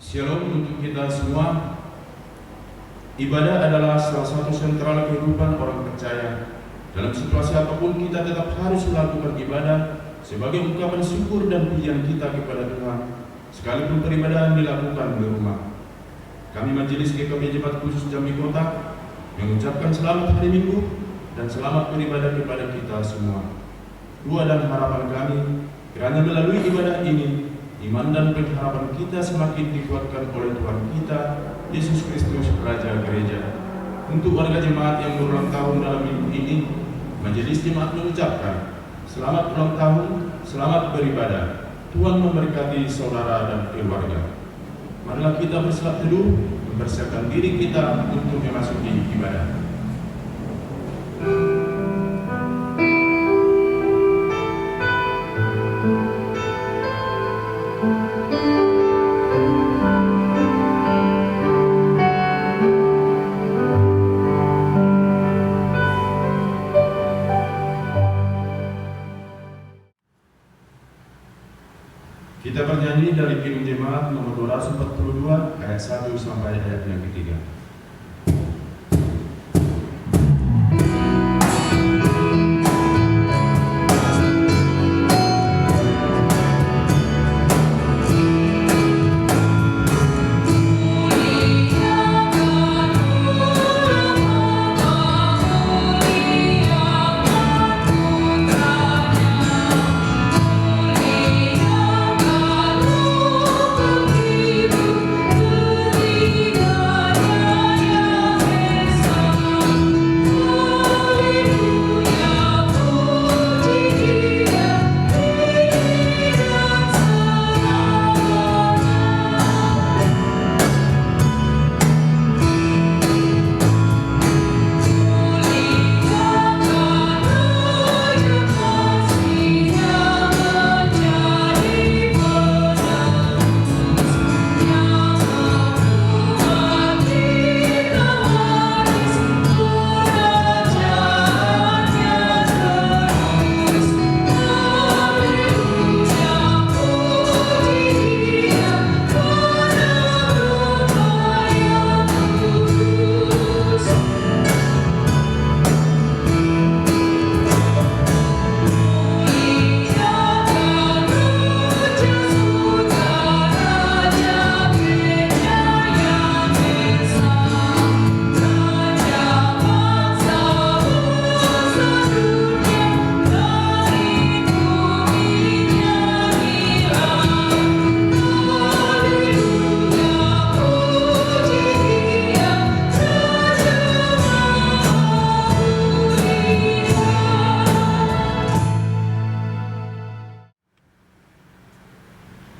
Shalom untuk kita semua. Ibadah adalah salah satu sentral kehidupan orang percaya. Dalam situasi apapun kita tetap harus melakukan ibadah sebagai ungkapan syukur dan pujian kita kepada Tuhan, sekalipun peribadahan dilakukan di rumah. Kami Majelis GKP Jemaat Khusus Jambi Kota mengucapkan selamat hari Minggu dan selamat beribadah kepada kita semua. Doa dan harapan kami kiranya melalui ibadah ini iman dan pengharapan kita semakin dikuatkan oleh Tuhan kita Yesus Kristus Raja Gereja. Untuk warga jemaat yang berulang tahun dalam minggu ini, Majelis Jemaat mengucapkan selamat ulang tahun, selamat beribadah. Tuhan memberkati saudara dan keluarga. Marilah kita bersilat teduh, mempersiapkan diri kita untuk memasuki ibadah. Kita bernyanyi dari Kidung Jemaat nomor 242 ayat 1 sampai ayat yang ketiga.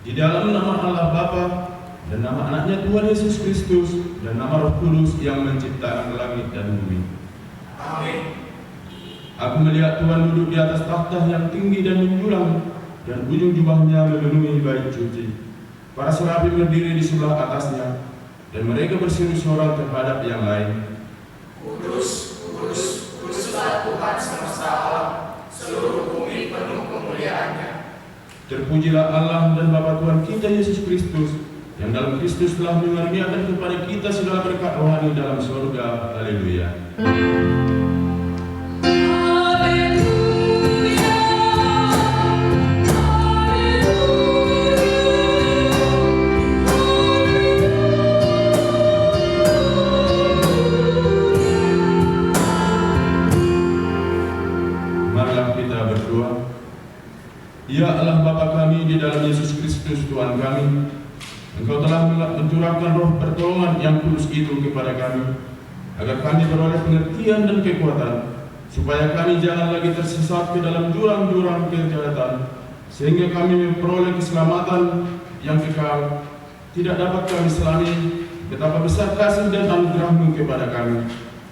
Di dalam nama Allah Bapa dan nama anaknya Tuhan Yesus Kristus dan nama Roh Kudus yang menciptakan langit dan bumi. Amin. Aku melihat Tuhan duduk di atas takhta yang tinggi dan menjulang, dan ujung jubahnya memenuhi bait suci. Para serafim berdiri di sebelah atasnya, dan mereka berseru seorang terhadap yang lain. Kudus, kudus, kuduslah Tuhan semesta alam, seluruh bumi penuh kemuliaannya. Terpujilah Allah dan Bapa Tuhan kita Yesus Kristus, yang dalam Kristus telah mengaruniakan kepada kita segala berkat rohani dalam surga. Haleluya. Marilah kita berdoa. Ya Allah Bapa kami di dalam Yesus Kristus Tuhan kami, Engkau telah mencurahkan roh pertolongan yang kudus itu kepada kami, agar kami beroleh pengertian dan kekuatan, supaya kami jangan lagi tersesat ke dalam jurang-jurang kejahatan, sehingga kami memperoleh keselamatan yang kekal. Tidak dapat kami selami betapa besar kasih dan anugerah-Mu kepada kami.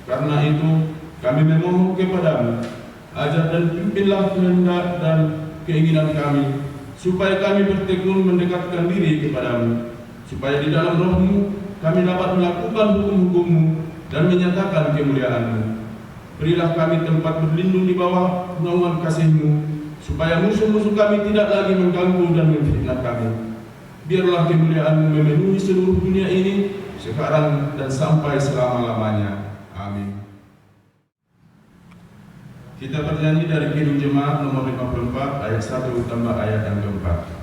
Karena itu kami memohon kepadamu, ajar dan pimpinlah kehendak dan keinginan kami, supaya kami bertekun mendekatkan diri kepadamu, supaya di dalam roh-Mu kami dapat melakukan hukum-hukum-Mu dan menyatakan kemuliaan-Mu. Berilah kami tempat berlindung di bawah naungan kasih-Mu, supaya musuh-musuh kami tidak lagi mengganggu dan memfitnah kami. Biarlah kemuliaan-Mu memenuhi seluruh dunia ini, sekarang dan sampai selama-lamanya. Amin. Kita bernyanyi dari Kidung Jemaat nomor 54 ayat 1 tambah ayat yang keempat.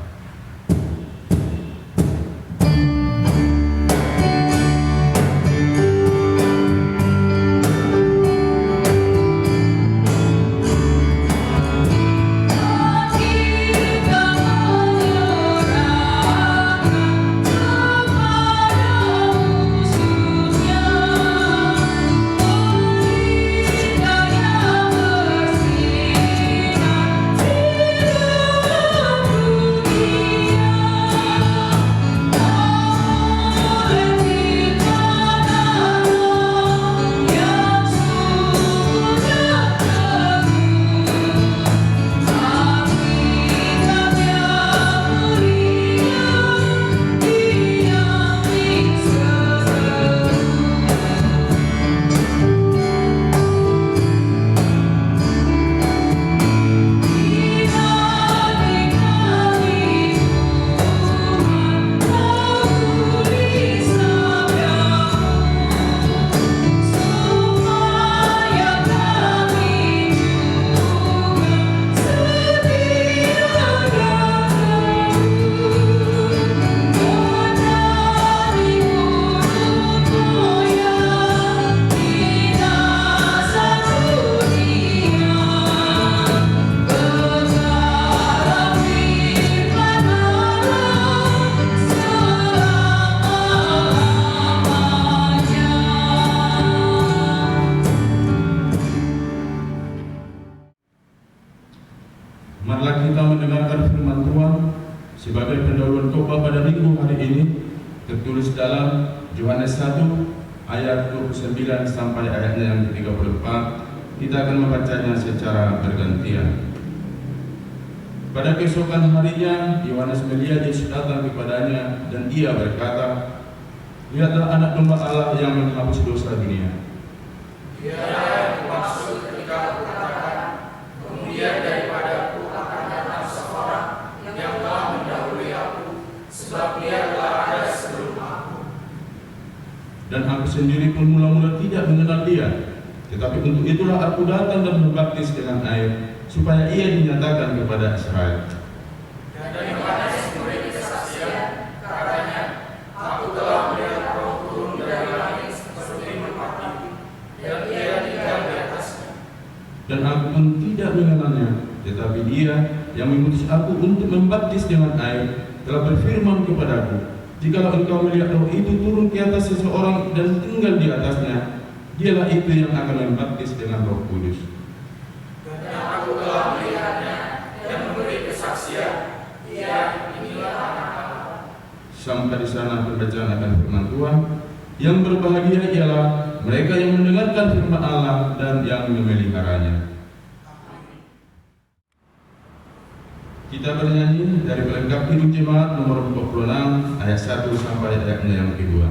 Marilah kita mendengarkan firman Tuhan sebagai pendahuluan khotbah pada minggu hari ini, tertulis dalam Yohanes 1 ayat 29 sampai ayatnya yang ke-34. Kita akan membacanya secara bergantian. Pada keesokan harinya, Yohanes melihat Yesus datang kepadanya dan ia berkata, "Lihatlah anak domba Allah yang menghapus dosa dunia." Dialah yang dimaksud ketika aku katakan, kemudian daripadaku akan datang seorang yang telah mendahului aku, sebab dia telah ada sebelum aku. Dan aku sendiri pun mula-mula tidak mengenal dia, tetapi untuk itulah aku datang dan membaptis dengan air, supaya ia dinyatakan kepada Israel. Dan Yohanes memberi kesaksian, katanya, aku telah melihat Roh turun dari langit seperti merpati, dan ia tinggal di atasnya. Dan aku pun tidak mengenalnya, tetapi dia yang mengutus aku untuk membaptis dengan air telah berfirman kepadaku, "Jikalau engkau melihat Roh itu turun ke atas seseorang dan tinggal di atasnya, dialah itu yang akan membaptis dengan Roh Kudus." Dan aku telah melihatnya dan memberi kesaksian, inilah anak Allah. Sampai di sana pembacaan akan firman Tuhan. Yang berbahagia ialah mereka yang mendengarkan firman Allah dan yang memeliharanya. Kita bernyanyi dari pelengkap Kidung Jemaat nomor 46 ayat 1 sampai ayatnya yang kedua.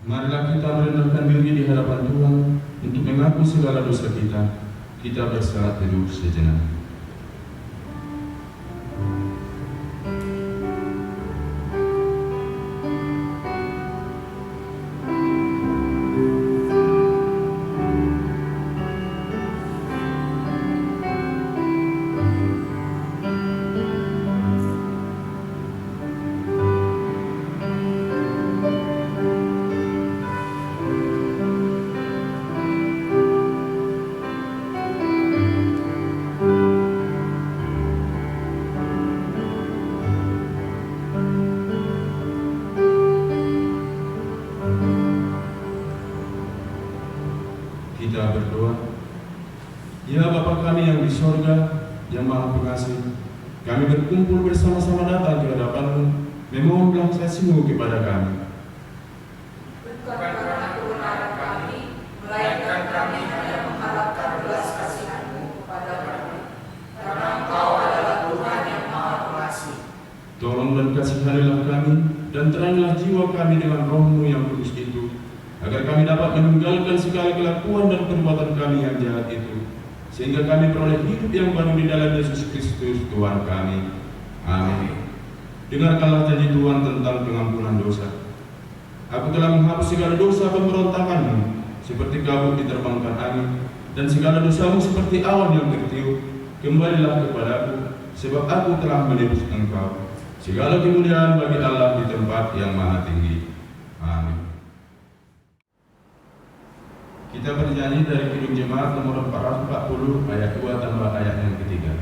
Marilah kita merendahkan diri di hadapan Tuhan untuk mengaku segala dosa kita. Kita bersalat teduh sejenak. Kita berdoa. Ya Bapa kami yang di sorga, yang Maha Pengasih, kami berkumpul bersama-sama datang ke hadapan-Mu, memohon belas kasih-Mu kepada kami. Bukan karena kebenaran kami, melainkan kami hanya mengharapkan belas kasihan-Mu kepada kami. Karena Engkau adalah Tuhan yang Maha Pengasih. Tolong dan kasihanilah kami, dan terangilah jiwa kami dengan Roh-Mu yang kudus itu, agar kami dapat meninggalkan segala kelakuan dan perbuatan kami yang jahat itu, sehingga kami peroleh hidup yang baru di dalam Yesus Kristus Tuhan kami. Amin. Dengarkanlah janji Tuhan tentang pengampunan dosa. Aku telah menghapus segala dosa pemberontakanmu, seperti kabut diterbangkan angin, dan segala dosamu seperti awan yang tertiup. Kembalilah kepadaku, sebab aku telah menebus engkau. Segala kemuliaan bagi Allah di tempat yang maha tinggi. Amin. Kita bernyanyi dari Kidung Jemaat nomor 440 ayat 2 tambah ayat yang ketiga.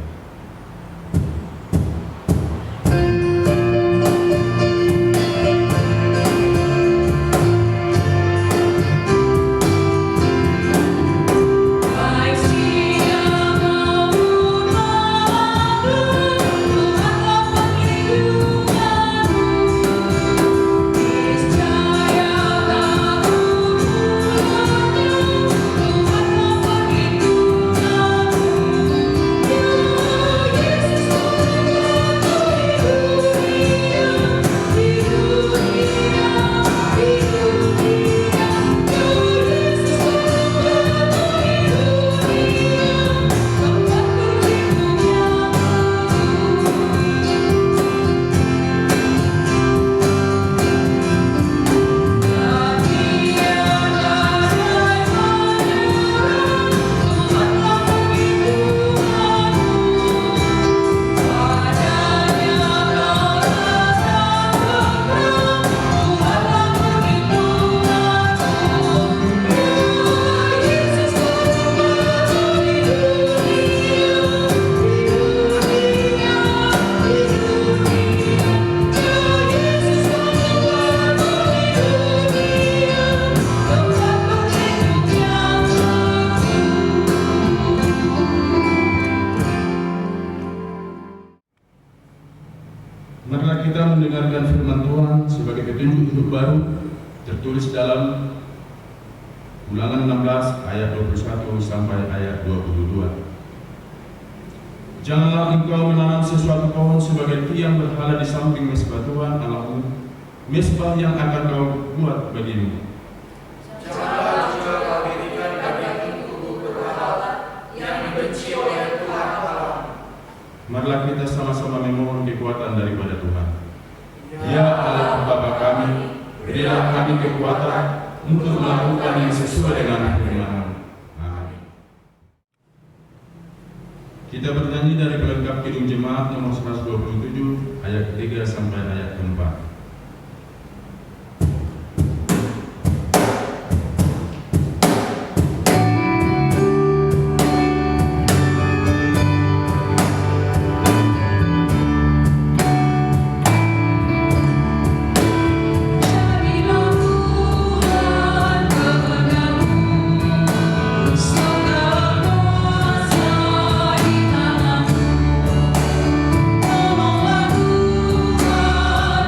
Marilah kita mendengarkan firman Tuhan sebagai petunjuk hidup baru tertulis dalam Ulangan 16 ayat 21 sampai ayat 22. Janganlah engkau menanam sesuatu pohon sebagai tiang berhala di samping mezbah Tuhan Allahmu, mezbah yang akan kau buat bagimu. Janganlah juga kau dirikan daging tubuh berhala yang dibenci oleh Tuhan Allah. Marilah kita sama-sama memohon kekuatan daripada Tuhan. Ya Allah Bapa kami, berilah kami kekuatan untuk melakukan yang sesuai dengan firman-Mu. Amin. Kita bernyanyi dari pelengkap Kidung Jemaat nomor 127 ayat 3 sampai ayat 4. Tolonglah Tuhan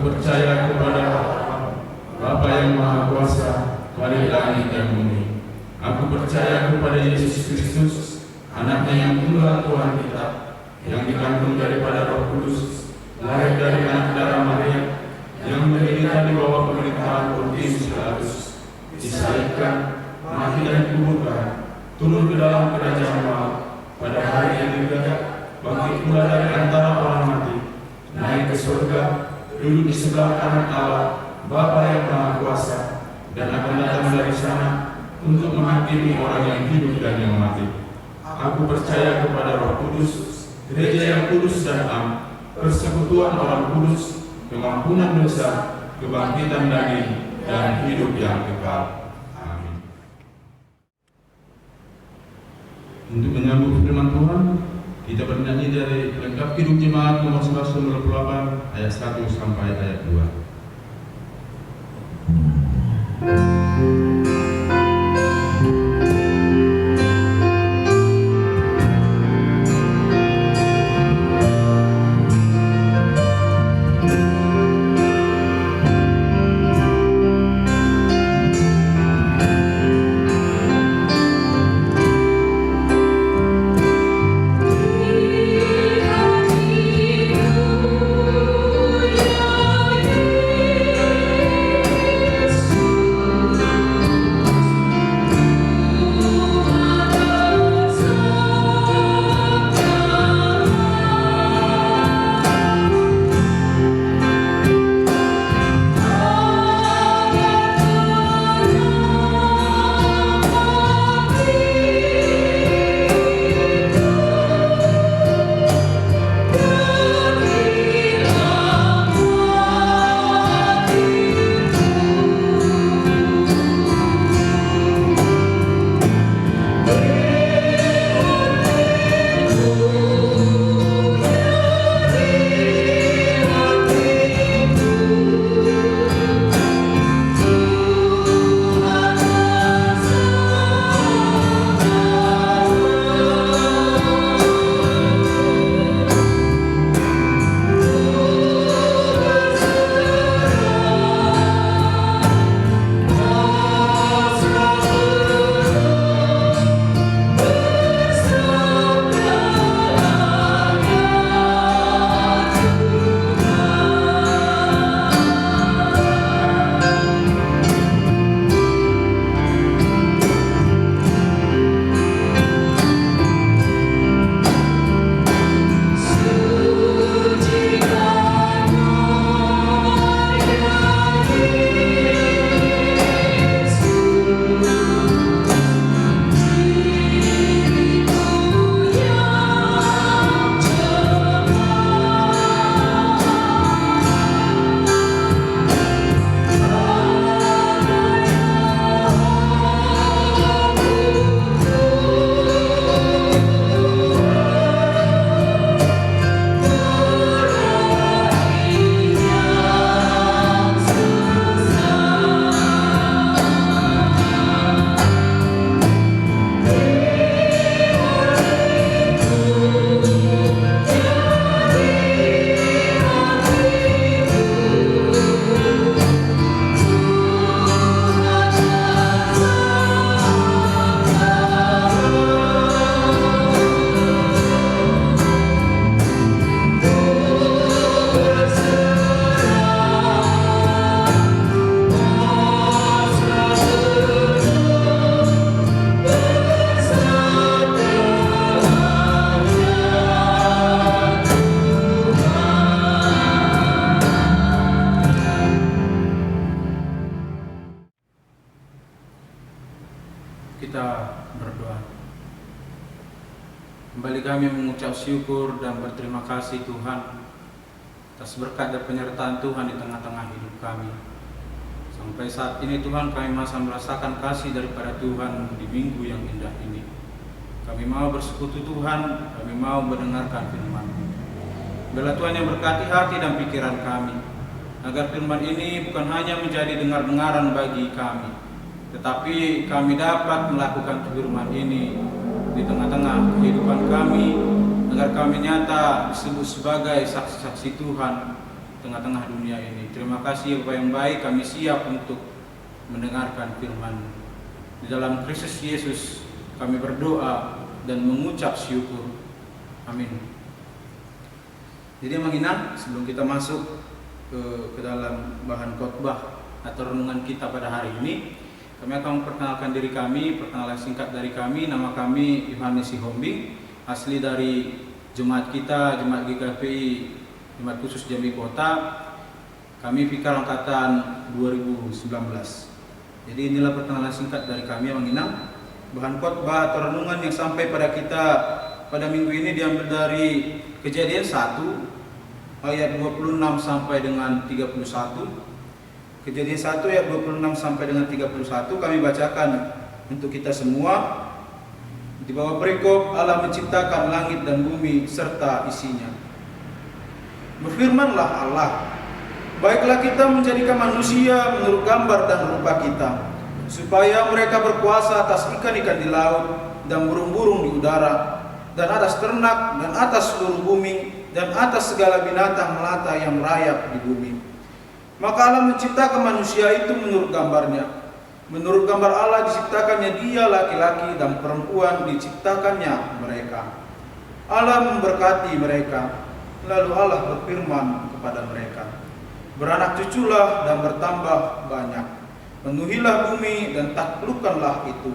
percaya kepada Bapa yang Maha Kuasa, Bapa langit dan bumi. Aku percaya kepada Yesus Kristus, Anaknya yang tunggal Tuhan kita, yang dikandung daripada Roh Kudus, lahir dari anak darah Maria, yang menderita di bawah pemerintahan Pontius Pilatus, disalibkan, mati dan dikuburkan, turun ke dalam kerajaan maut, pada hari yang ketiga bangkit pula dari antara orang mati, naik ke surga, duduk di sebelah kanan Allah, Bapa yang Maha Kuasa, dan akan datang dari sana untuk menghakimi orang yang hidup dan yang mati. Aku percaya kepada Roh Kudus, gereja yang kudus dan am, persekutuan orang kudus, pengampunan dosa, kebangkitan daging, dan hidup yang kekal. Amin. Untuk menyambut firman Tuhan, kita bernyanyi dari Lengkap Hidup Jemaat nomor 128 ayat 1 sampai ayat 2. Kita berdoa. Kembali kami mengucap syukur dan berterima kasih Tuhan atas berkat dan penyertaan Tuhan di tengah-tengah hidup kami. Sampai saat ini Tuhan, kami masih merasakan kasih daripada Tuhan di minggu yang indah ini. Kami mau bersekutu Tuhan, kami mau mendengarkan firman-Mu. Biarlah Tuhan yang berkati hati dan pikiran kami, agar firman ini bukan hanya menjadi dengar-dengaran bagi kami, tetapi kami dapat melakukan firman ini di tengah-tengah kehidupan kami, agar kami nyata disebut sebagai saksi-saksi Tuhan tengah-tengah dunia ini. Terima kasih Bapa yang baik, kami siap untuk mendengarkan firman-Mu. Di dalam Kristus Yesus kami berdoa dan mengucap syukur. Amin. Jadi mengingat sebelum kita masuk ke dalam bahan khotbah atau renungan kita pada hari ini, kami akan memperkenalkan diri kami, perkenalan singkat dari kami. Nama kami Yohanes Sihombing, asli dari Jemaat kita, Jemaat GKPI, Jemaat Khusus Jambi Kota. Kami Fikar Angkatan 2019. Jadi inilah perkenalan singkat dari kami mengingat. Bahan khotbah atau renungan yang sampai pada kita pada minggu ini diambil dari Kejadian 1 ayat 26 sampai dengan 31. Kejadian 1 ayat 26 sampai dengan 31 kami bacakan untuk kita semua. Di bawah perikop, Allah menciptakan langit dan bumi serta isinya. Berfirmanlah Allah, baiklah kita menjadikan manusia menurut gambar dan rupa kita, supaya mereka berkuasa atas ikan-ikan di laut dan burung-burung di udara, dan atas ternak, dan atas seluruh bumi, dan atas segala binatang melata yang merayap di bumi. Maka Allah menciptakan manusia itu menurut gambarnya. Menurut gambar Allah diciptakannya dia laki-laki dan perempuan diciptakannya mereka. Allah memberkati mereka. Lalu Allah berfirman kepada mereka, beranak cuculah dan bertambah banyak. Penuhilah bumi dan taklukkanlah itu.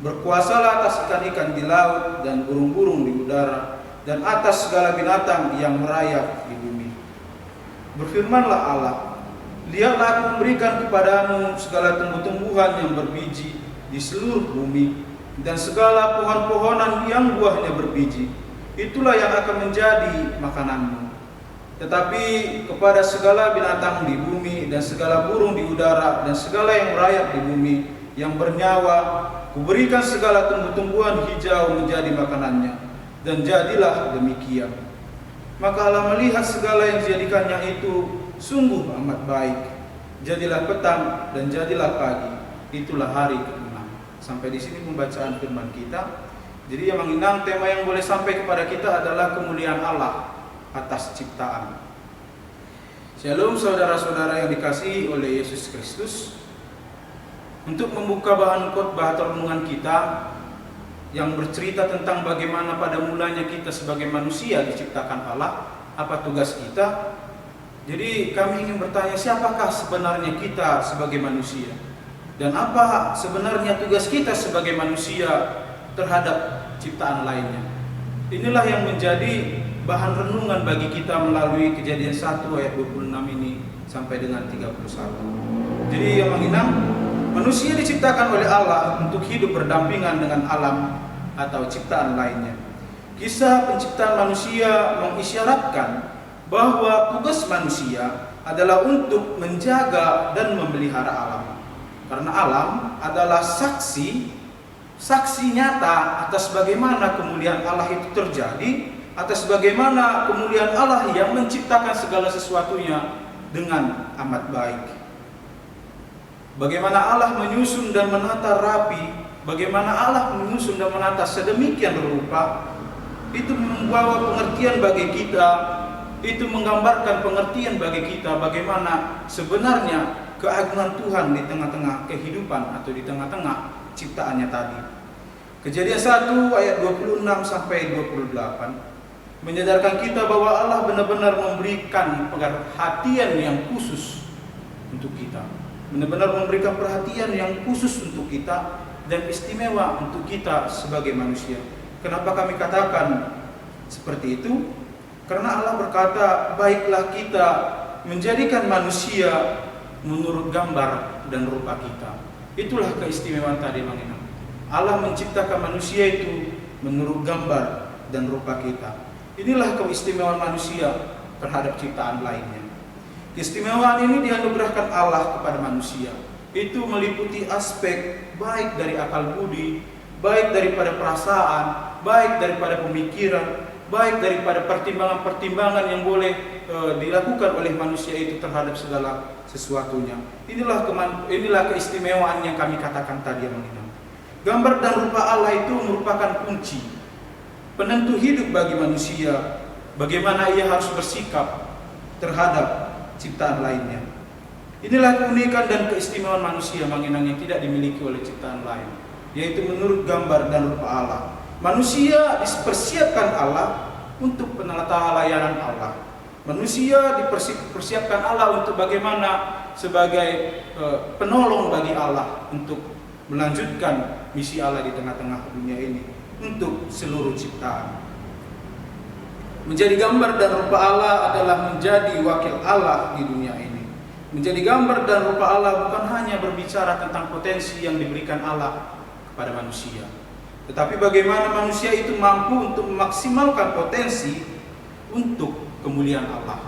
Berkuasalah atas ikan-ikan di laut dan burung-burung di udara, dan atas segala binatang yang merayap di bumi. Berfirmanlah Allah, lihatlah aku memberikan kepadamu segala tumbuh-tumbuhan yang berbiji di seluruh bumi, dan segala pohon-pohonan yang buahnya berbiji. Itulah yang akan menjadi makananmu. Tetapi kepada segala binatang di bumi, dan segala burung di udara, dan segala yang merayap di bumi, yang bernyawa, kuberikan segala tumbuh-tumbuhan hijau menjadi makanannya. Dan jadilah demikian. Maka Allah melihat segala yang dijadikannya itu sungguh amat baik. Jadilah petang dan jadilah pagi. Itulah hari ke-6. Sampai di sini pembacaan firman kita. Jadi yang menginang tema yang boleh sampai kepada kita adalah kemuliaan Allah atas ciptaan. Shalom saudara-saudara yang dikasihi oleh Yesus Kristus. Untuk membuka bahan khotbah atau renungan kita yang bercerita tentang bagaimana pada mulanya kita sebagai manusia diciptakan Allah, apa tugas kita. Jadi kami ingin bertanya, siapakah sebenarnya kita sebagai manusia? Dan apa sebenarnya tugas kita sebagai manusia terhadap ciptaan lainnya? Inilah yang menjadi bahan renungan bagi kita melalui Kejadian 1 ayat 26 ini sampai dengan 31. Jadi yang menginang, manusia diciptakan oleh Allah untuk hidup berdampingan dengan alam atau ciptaan lainnya. Kisah penciptaan manusia mengisyaratkan bahwa tugas manusia adalah untuk menjaga dan memelihara alam. Karena alam adalah saksi nyata atas bagaimana kemuliaan Allah itu terjadi, atas bagaimana kemuliaan Allah yang menciptakan segala sesuatunya dengan amat baik. Bagaimana Allah menyusun dan menata rapi, bagaimana Allah menyusun dan menata sedemikian rupa, itu membawa pengertian bagi kita, itu menggambarkan pengertian bagi kita bagaimana sebenarnya keagungan Tuhan di tengah-tengah kehidupan atau di tengah-tengah ciptaannya tadi. Kejadian 1 ayat 26 sampai 28 menyadarkan kita bahwa Allah benar-benar memberikan perhatian yang khusus untuk kita. Benar-benar memberikan perhatian yang khusus untuk kita dan istimewa untuk kita sebagai manusia. Kenapa kami katakan seperti itu? Karena Allah berkata, baiklah kita menjadikan manusia menurut gambar dan rupa kita. Itulah keistimewaan tadi mengenai Allah menciptakan manusia itu menurut gambar dan rupa kita. Inilah keistimewaan manusia terhadap ciptaan lainnya. Keistimewaan ini dianugerahkan Allah kepada manusia. Itu meliputi aspek baik dari akal budi, baik daripada perasaan, baik daripada pemikiran, baik daripada pertimbangan-pertimbangan yang boleh dilakukan oleh manusia itu terhadap segala sesuatunya. Inilah keistimewaan yang kami katakan tadi yang mengenai. Gambar dan rupa Allah itu merupakan kunci penentu hidup bagi manusia. Bagaimana ia harus bersikap terhadap ciptaan lainnya. Inilah keunikan dan keistimewaan manusia menginang yang tidak dimiliki oleh ciptaan lain, yaitu menurut gambar dan rupa Allah. Manusia dipersiapkan Allah untuk penatalayanan Allah. Manusia dipersiapkan Allah untuk bagaimana sebagai penolong bagi Allah untuk melanjutkan misi Allah di tengah-tengah dunia ini untuk seluruh ciptaan. Menjadi gambar dan rupa Allah adalah menjadi wakil Allah di dunia ini. Menjadi gambar dan rupa Allah bukan hanya berbicara tentang potensi yang diberikan Allah kepada manusia, tetapi bagaimana manusia itu mampu untuk memaksimalkan potensi untuk kemuliaan Allah.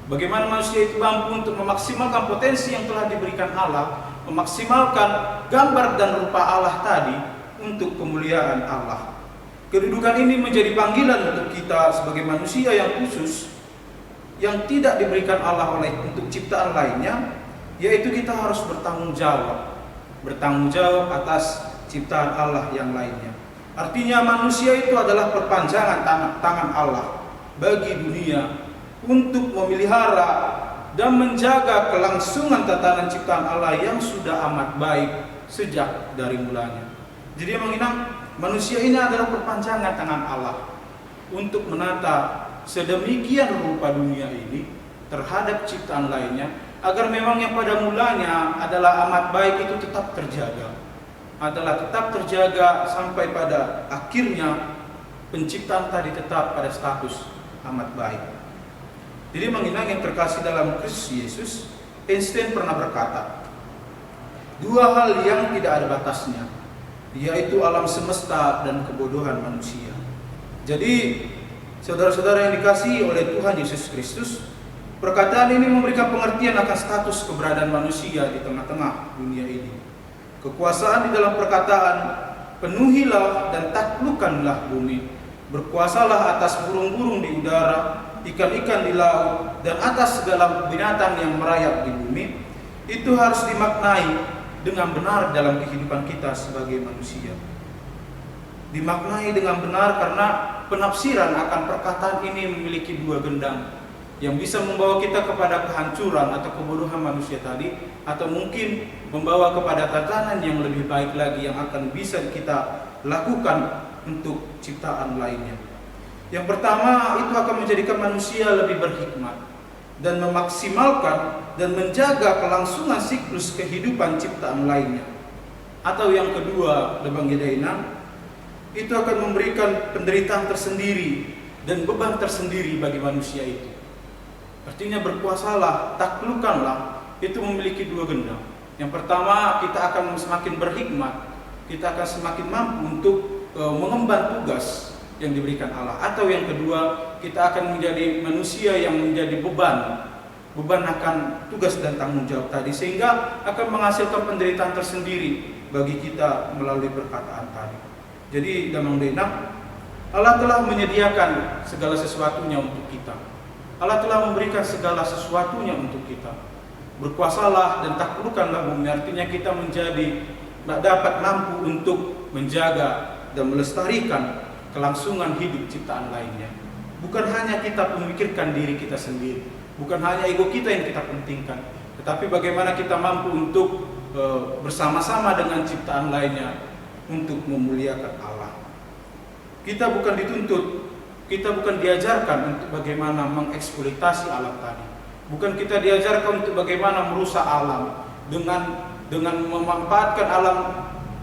Bagaimana manusia itu mampu untuk memaksimalkan potensi yang telah diberikan Allah, memaksimalkan gambar dan rupa Allah tadi untuk kemuliaan Allah. Kedudukan ini menjadi panggilan untuk kita sebagai manusia yang khusus, yang tidak diberikan Allah oleh untuk ciptaan lainnya, yaitu kita harus bertanggung jawab atas ciptaan Allah yang lainnya. Artinya manusia itu adalah perpanjangan tangan Allah bagi dunia untuk memelihara dan menjaga kelangsungan tatanan ciptaan Allah yang sudah amat baik sejak dari mulanya. Jadi mengingat manusia ini adalah perpanjangan tangan Allah untuk menata sedemikian rupa dunia ini terhadap ciptaan lainnya, agar memang yang pada mulanya adalah amat baik itu tetap terjaga sampai pada akhirnya penciptaan tadi tetap pada status amat baik. Jadi mengingat yang terkasih dalam Kristus Yesus, Einstein pernah berkata, dua hal yang tidak ada batasnya, yaitu alam semesta dan kebodohan manusia. Jadi saudara-saudara yang dikasihi oleh Tuhan Yesus Kristus, perkataan ini memberikan pengertian akan status keberadaan manusia di tengah-tengah dunia ini. Kekuasaan di dalam perkataan, penuhilah dan taklukkanlah bumi, berkuasalah atas burung-burung di udara, ikan-ikan di laut, dan atas segala binatang yang merayap di bumi, itu harus dimaknai dengan benar dalam kehidupan kita sebagai manusia. Dimaknai dengan benar karena penafsiran akan perkataan ini memiliki dua gendang yang bisa membawa kita kepada kehancuran atau kebodohan manusia tadi, atau mungkin membawa kepada tatanan yang lebih baik lagi yang akan bisa kita lakukan untuk ciptaan lainnya. Yang pertama, itu akan menjadikan manusia lebih berhikmat dan memaksimalkan dan menjaga kelangsungan siklus kehidupan ciptaan lainnya. Atau yang kedua, lebang gedaina, itu akan memberikan penderitaan tersendiri dan beban tersendiri bagi manusia itu. Artinya berkuasalah, taklukkanlah, itu memiliki dua gendang. Yang pertama, kita akan semakin berhikmat, kita akan semakin mampu untuk mengemban tugas yang diberikan Allah. Atau yang kedua, kita akan menjadi manusia yang menjadi beban akan tugas dan tanggung jawab tadi, sehingga akan menghasilkan penderitaan tersendiri bagi kita melalui perkataan tadi. Jadi damang denang, Allah telah menyediakan segala sesuatunya untuk kita. Allah telah memberikan segala sesuatunya untuk kita. Berkuasalah dan taklukkanlah bumi, artinya kita menjadi dapat mampu untuk menjaga dan melestarikan kelangsungan hidup ciptaan lainnya. Bukan hanya kita memikirkan diri kita sendiri, bukan hanya ego kita yang kita pentingkan, tetapi bagaimana kita mampu untuk bersama-sama dengan ciptaan lainnya untuk memuliakan Allah. Kita bukan dituntut, kita bukan diajarkan untuk bagaimana mengeksploitasi alam tadi. Bukan kita diajarkan untuk bagaimana merusak alam dengan memanfaatkan alam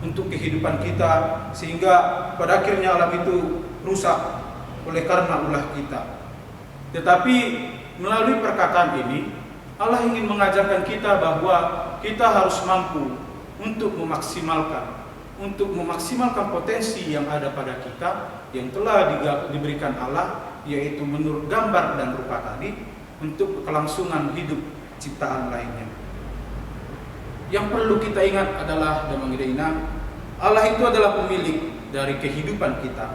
untuk kehidupan kita, sehingga pada akhirnya alam itu rusak oleh karena ulah kita. Tetapi melalui perkataan ini, Allah ingin mengajarkan kita bahwa kita harus mampu untuk memaksimalkan potensi yang ada pada kita, yang telah diberikan Allah, yaitu menurut gambar dan rupa tadi, untuk kelangsungan hidup ciptaan lainnya. Yang perlu kita ingat adalah Allah itu adalah pemilik dari kehidupan kita.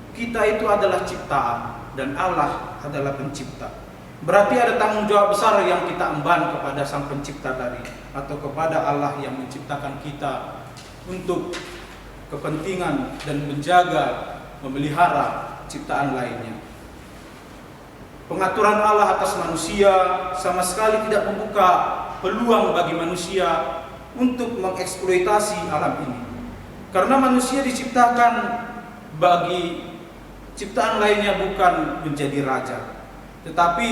Kita itu adalah ciptaan dan Allah adalah pencipta. Berarti ada tanggung jawab besar yang kita emban kepada Sang Pencipta tadi, atau kepada Allah yang menciptakan kita untuk kepentingan dan menjaga, memelihara ciptaan lainnya. Pengaturan Allah atas manusia sama sekali tidak membuka peluang bagi manusia untuk mengeksploitasi alam ini. Karena manusia diciptakan bagi ciptaan lainnya bukan menjadi raja. Tetapi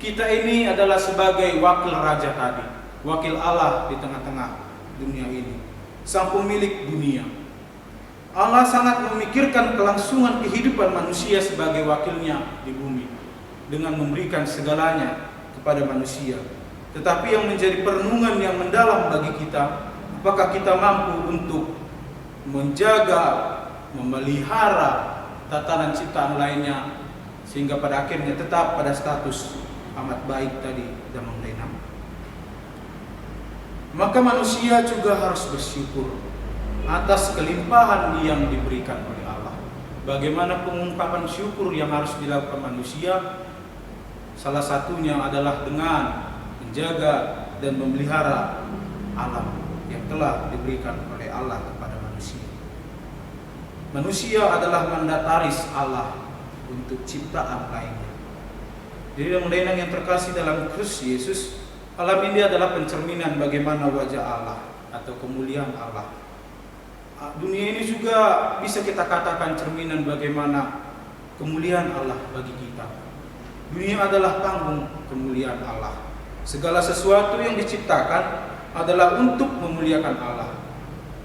kita ini adalah sebagai wakil raja tadi, wakil Allah di tengah-tengah dunia ini, sang pemilik dunia. Allah sangat memikirkan kelangsungan kehidupan manusia sebagai wakilnya di bumi dengan memberikan segalanya kepada manusia. Tetapi yang menjadi perenungan yang mendalam bagi kita, apakah kita mampu untuk menjaga, memelihara tatanan ciptaan lainnya sehingga pada akhirnya tetap pada status amat baik tadi dan mengenang. Maka manusia juga harus bersyukur atas kelimpahan yang diberikan oleh Allah. Bagaimana pengungkapan syukur yang harus dilakukan manusia? Salah satunya adalah dengan menjaga dan memelihara alam yang telah diberikan oleh Allah kepada manusia. Manusia adalah mandataris Allah untuk ciptaan lainnya. Jadi teman-teman yang terkasih dalam Kristus Yesus, alam ini adalah pencerminan bagaimana wajah Allah atau kemuliaan Allah. Dunia ini juga bisa kita katakan cerminan bagaimana kemuliaan Allah bagi kita. Dunia adalah panggung kemuliaan Allah. Segala sesuatu yang diciptakan adalah untuk memuliakan Allah.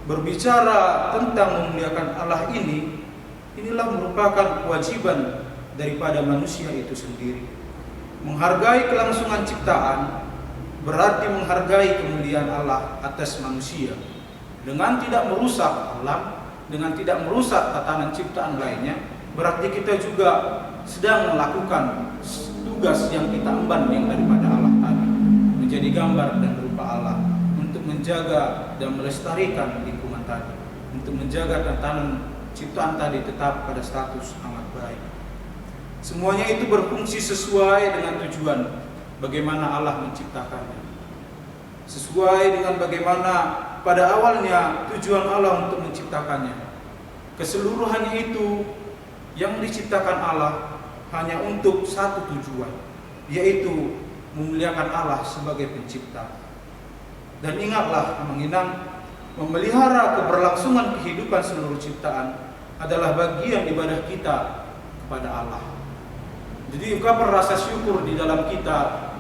Berbicara tentang memuliakan Allah inilah merupakan kewajiban daripada manusia itu sendiri. Menghargai kelangsungan ciptaan berarti menghargai kemuliaan Allah atas manusia. Dengan tidak merusak alam, dengan tidak merusak tatanan ciptaan lainnya, berarti kita juga sedang melakukan tugas yang kita emban yang daripada Allah tadi, menjadi gambar dan rupa Allah untuk menjaga dan melestarikan lingkungan tadi, untuk menjaga tatanan ciptaan tadi tetap pada status amat baik. Semuanya itu berfungsi sesuai dengan tujuan bagaimana Allah menciptakannya, sesuai dengan bagaimana pada awalnya tujuan Allah untuk menciptakannya. Keseluruhannya itu yang diciptakan Allah hanya untuk satu tujuan, yaitu memuliakan Allah sebagai pencipta. Dan ingatlah, memelihara keberlangsungan kehidupan seluruh ciptaan adalah bagian ibadah kita kepada Allah. Jadi ungkapan rasa syukur di dalam kita,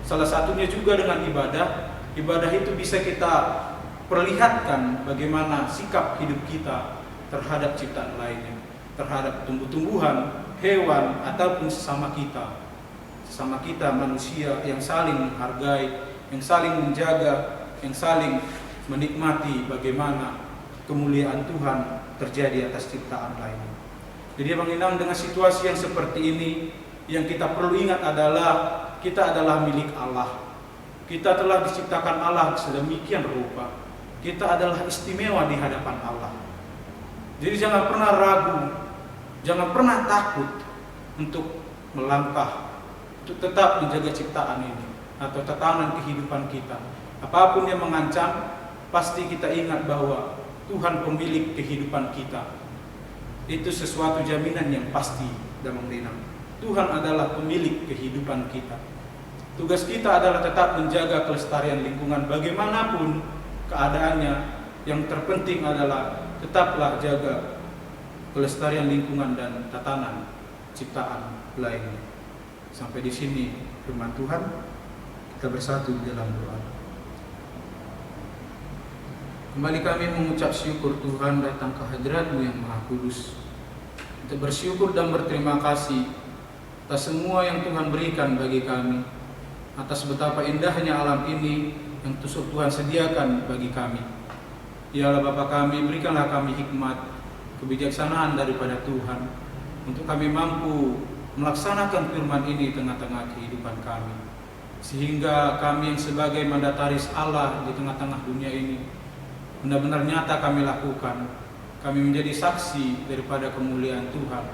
salah satunya juga dengan ibadah. Ibadah itu bisa kita perlihatkan bagaimana sikap hidup kita terhadap ciptaan lainnya, terhadap tumbuh-tumbuhan, hewan, ataupun sesama kita manusia yang saling menghargai, yang saling menjaga, yang saling menikmati bagaimana kemuliaan Tuhan terjadi atas ciptaan lainnya. Jadi menginang dengan situasi yang seperti ini, yang kita perlu ingat adalah kita adalah milik Allah. Kita telah diciptakan Allah sedemikian rupa. Kita adalah istimewa di hadapan Allah. Jadi jangan pernah ragu, jangan pernah takut untuk melangkah, untuk tetap menjaga ciptaan ini atau tatanan kehidupan kita. Apapun yang mengancam, pasti kita ingat bahwa Tuhan pemilik kehidupan kita. Itu sesuatu jaminan yang pasti dan mengenang. Tuhan adalah pemilik kehidupan kita. Tugas kita adalah tetap menjaga kelestarian lingkungan bagaimanapun keadaannya. Yang terpenting adalah tetaplah jaga kelestarian lingkungan dan tatanan ciptaan lainnya. Sampai di sini firman Tuhan. Kita bersatu di dalam doa. Kembali kami mengucap syukur Tuhan datang ke hadirat-Mu yang Maha Kudus. Kita bersyukur dan berterima kasih atas semua yang Tuhan berikan bagi kami, atas betapa indahnya alam ini yang Tuhan sediakan bagi kami. Ya Allah Bapa kami, berikanlah kami hikmat, kebijaksanaan daripada Tuhan untuk kami mampu melaksanakan firman ini di tengah-tengah kehidupan kami, sehingga kami yang sebagai mandataris Allah di tengah-tengah dunia ini benar-benar nyata kami lakukan. Kami menjadi saksi daripada kemuliaan Tuhan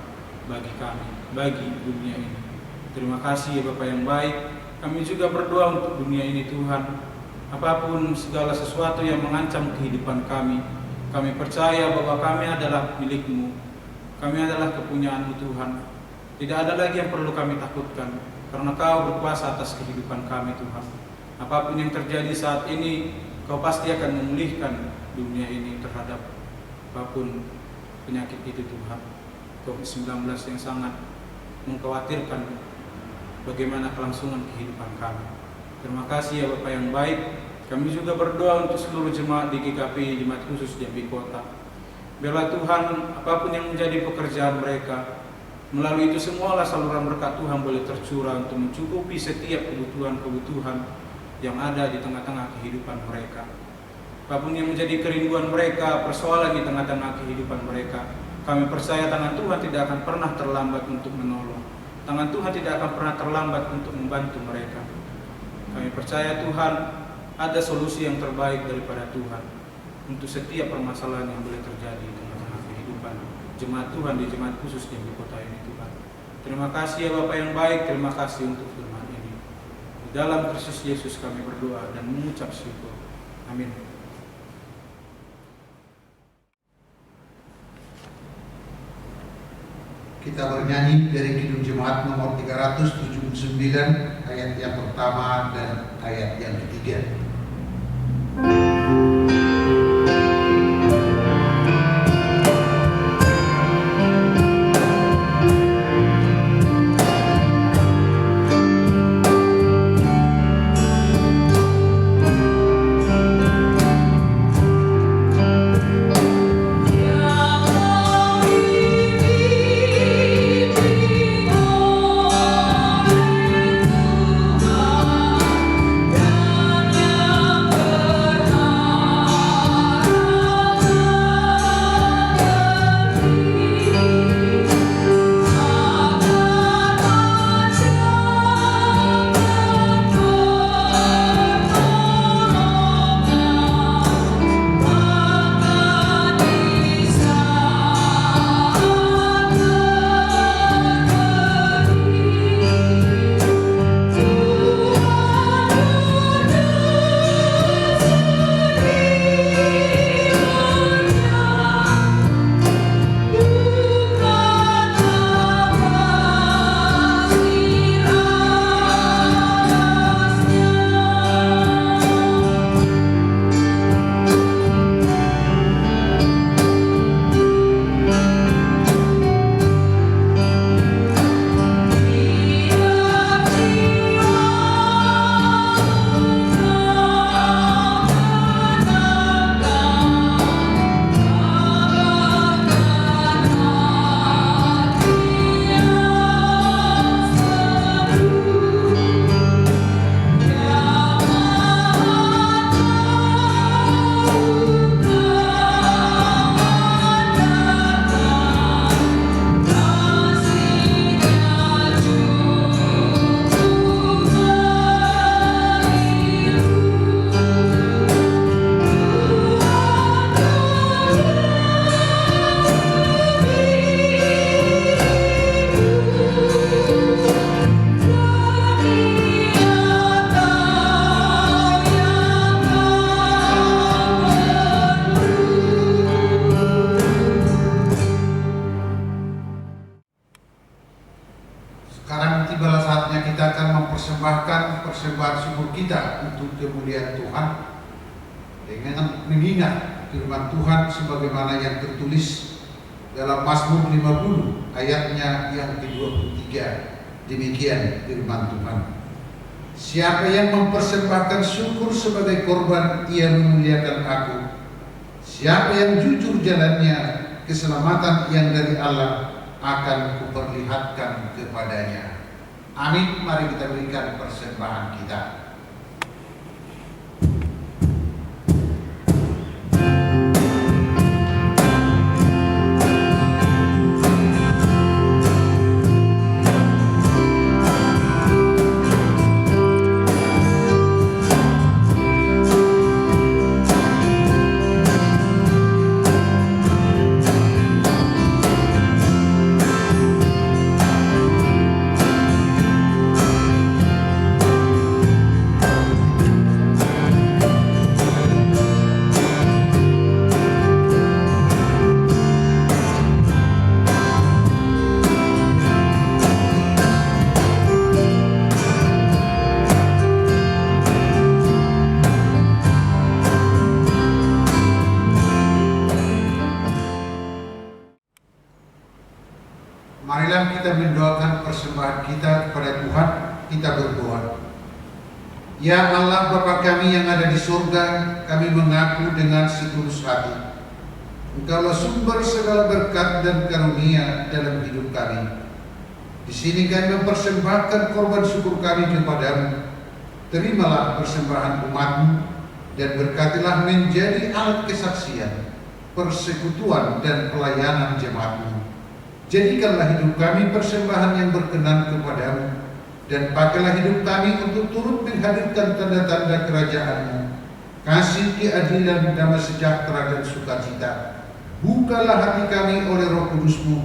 bagi kami, bagi dunia ini. Terima kasih ya Bapa yang baik. Kami juga berdoa untuk dunia ini Tuhan. Apapun segala sesuatu yang mengancam kehidupan kami percaya bahwa kami adalah milik-Mu. Kami adalah kepunyaan-Mu Tuhan. Tidak ada lagi yang perlu kami takutkan, karena Kau berkuasa atas kehidupan kami Tuhan. Apapun yang terjadi saat ini, Kau pasti akan memulihkan dunia ini terhadap apapun penyakit itu Tuhan. COVID-19 yang sangat mengkhawatirkan bagaimana kelangsungan kehidupan kami. Terima kasih ya Bapak yang baik. Kami juga berdoa untuk seluruh jemaat di GKP, Jemaat Khusus Jambi Kota. Biarlah Tuhan, apapun yang menjadi pekerjaan mereka, melalui itu semualah saluran berkat Tuhan boleh tercurah untuk mencukupi setiap kebutuhan-kebutuhan yang ada di tengah-tengah kehidupan mereka. Apapun yang menjadi kerinduan mereka, persoalan di tengah-tengah kehidupan mereka, kami percaya tangan Tuhan tidak akan pernah terlambat untuk menolong. Tangan Tuhan tidak akan pernah terlambat untuk membantu mereka. Kami percaya Tuhan ada solusi yang terbaik daripada Tuhan untuk setiap permasalahan yang boleh terjadi di tengah-tengah kehidupan jemaat Tuhan di Jemaat Khusus di kota ini Tuhan. Terima kasih ya Bapak yang baik, terima kasih untuk firman ini. Di dalam Kristus Yesus kami berdoa dan mengucap syukur. Amin. Kita bernyanyi dari Kidung Jemaat nomor 379 ayat yang pertama dan ayat yang ketiga. mempersembahkan persembahan syukur kita untuk kemuliaan Tuhan dengan mengingat firman Tuhan sebagaimana yang tertulis dalam Mazmur 50 ayatnya yang ke-23. Demikian firman Tuhan. Siapa yang mempersembahkan syukur sebagai korban, ia memuliakan aku. Siapa yang jujur jalannya, keselamatan yang dari Allah akan kuperlihatkan kepadanya. Amin. Mari kita berikan persembahan kita. sebelum kita mendoakan persembahan kita kepada Tuhan, kita berdoa. Ya Allah Bapa kami yang ada di surga, kami mengaku dengan setulus hati, Engkaulah sumber segala berkat dan karunia dalam hidup kami. Di sini kami mempersembahkan korban syukur kami kepadamu. Terimalah persembahan umat-Mu dan berkatilah menjadi alat kesaksian, persekutuan dan pelayanan jemaat-Mu. Jadikanlah hidup kami persembahan yang berkenan kepadamu, dan pakailah hidup kami untuk turut menghadirkan tanda-tanda kerajaan-Mu, kasih, keadilan, damai sejahtera dan sukacita. Bukalah hati kami oleh Roh Kudus-Mu,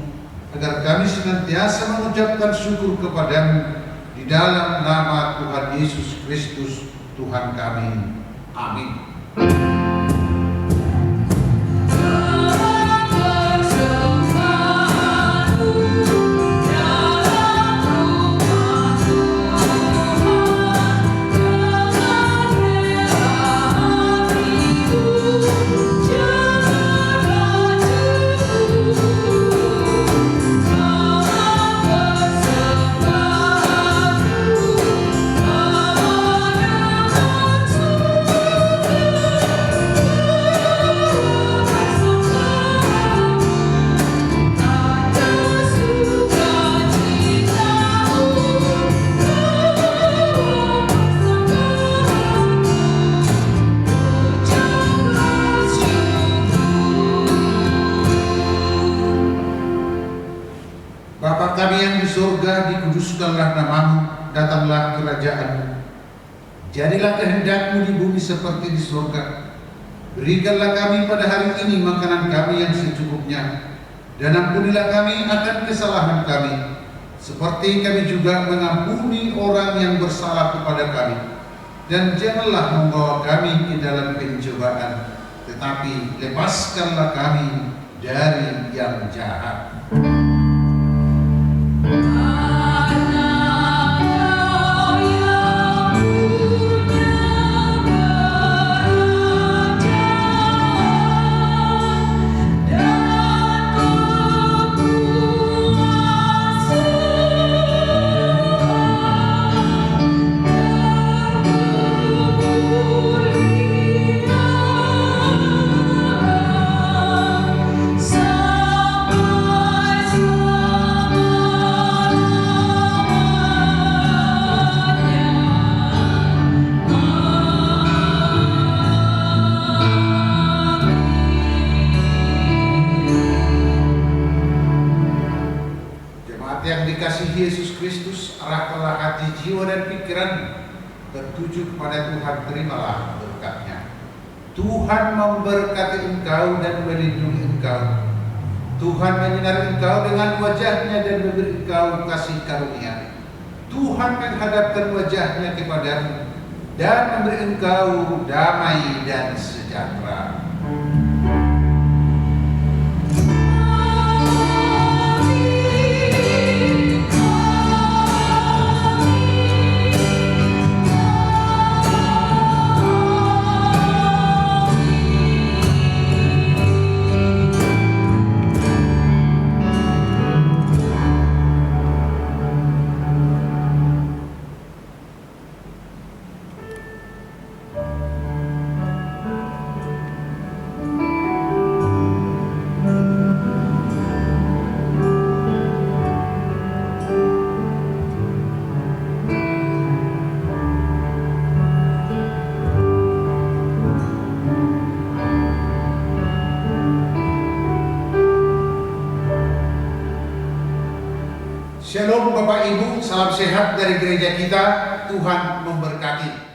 agar kami senantiasa mengucapkan syukur kepadamu di dalam nama Tuhan Yesus Kristus Tuhan kami. Amin. Bapa kami yang di surga, dikuduskanlah namamu, datanglah kerajaan-Mu. Jadilah kehendak-Mu di bumi seperti di surga. Berikanlah kami pada hari ini makanan kami yang secukupnya, dan ampunilah kami akan kesalahan kami, seperti kami juga mengampuni orang yang bersalah kepada kami. Dan janganlah membawa kami ke dalam pencobaan, tetapi lepaskanlah kami dari yang jahat. Yang dikasihi Yesus Kristus, arahkanlah hati, jiwa dan pikiran tertuju kepada Tuhan, terimalah berkat-Nya. Tuhan memberkati engkau dan melindungi engkau. Tuhan menyinari engkau dengan wajah-Nya dan memberi engkau kasih karunia. Tuhan menghadapkan wajah-Nya kepadamu dan memberi engkau damai dan sejahtera. Shalom Bapak Ibu, salam sehat dari gereja kita, Tuhan memberkati.